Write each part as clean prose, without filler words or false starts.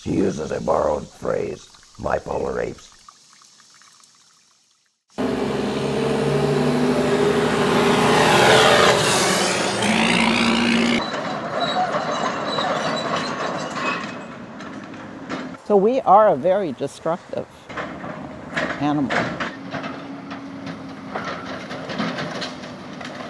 She uses a borrowed phrase, bipolar apes. So we are a very destructive animal.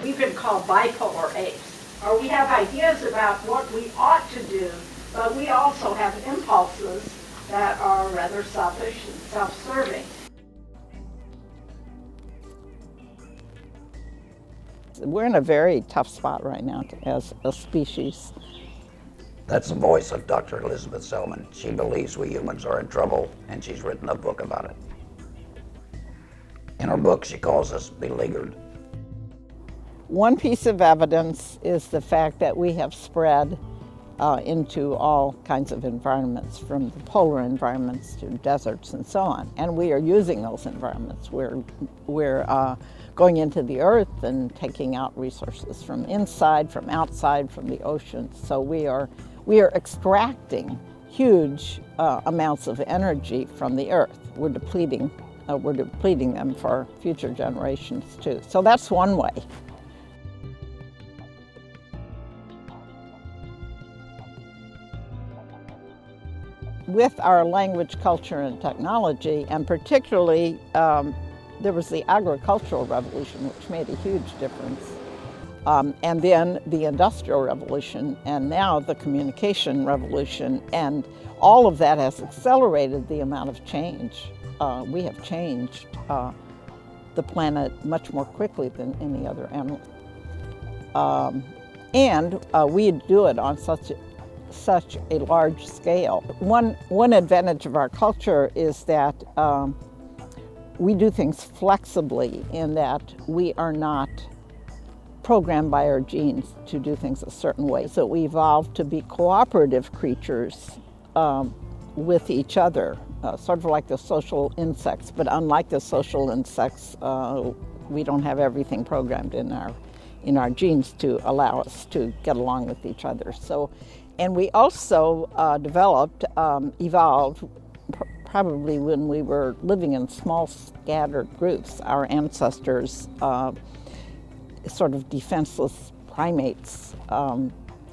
We've been called bipolar apes, or we have ideas about what we ought to do, but we also have impulses that are rather selfish and self-serving. We're in a very tough spot right now as a species. That's the voice of Dr. Elizabeth Zelman. She believes we humans are in trouble, and she's written a book about it. In her book, she calls us beleaguered. One piece of evidence is the fact that we have spread into all kinds of environments, from the polar environments to deserts and so on. And we are using those environments. We're going into the earth and taking out resources from inside, from outside, from the oceans. So we are extracting huge amounts of energy from the earth. We're depleting them for future generations too. So that's one way. With our language, culture, and technology, and particularly there was the agricultural revolution, which made a huge difference. And then the Industrial Revolution, and now the communication revolution, and all of that has accelerated the amount of change. We have changed the planet much more quickly than any other animal. And we do it on such a large scale. One advantage of our culture is that we do things flexibly, in that we are not programmed by our genes to do things a certain way. So we evolved to be cooperative creatures with each other, sort of like the social insects, but unlike the social insects, we don't have everything programmed in our genes to allow us to get along with each other. So, and we also evolved probably when we were living in small scattered groups. Our ancestors, sort of defenseless primates,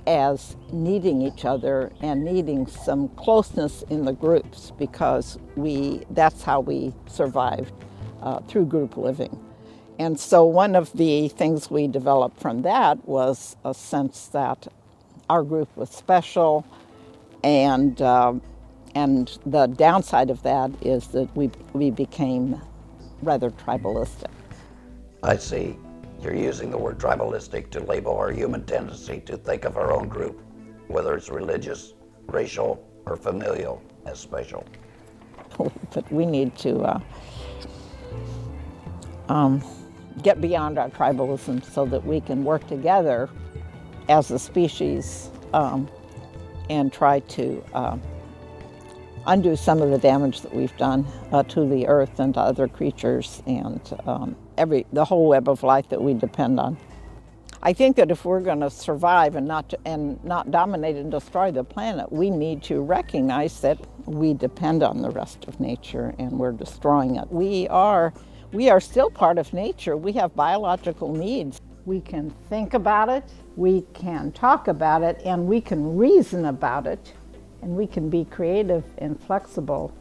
as needing each other and needing some closeness in the groups, because that's how we survived through group living. And so one of the things we developed from that was a sense that our group was special, and the downside of that is that we became rather tribalistic. I see. You're using the word tribalistic to label our human tendency to think of our own group, whether it's religious, racial, or familial, as special. But we need to get beyond our tribalism so that we can work together as a species and try to undo some of the damage that we've done to the earth and to other creatures and the whole web of life that we depend on. I think that if we're going to survive and not dominate and destroy the planet, we need to recognize that we depend on the rest of nature and we're destroying it. We are still part of nature. We have biological needs. We can think about it, we can talk about it, and we can reason about it, and we can be creative and flexible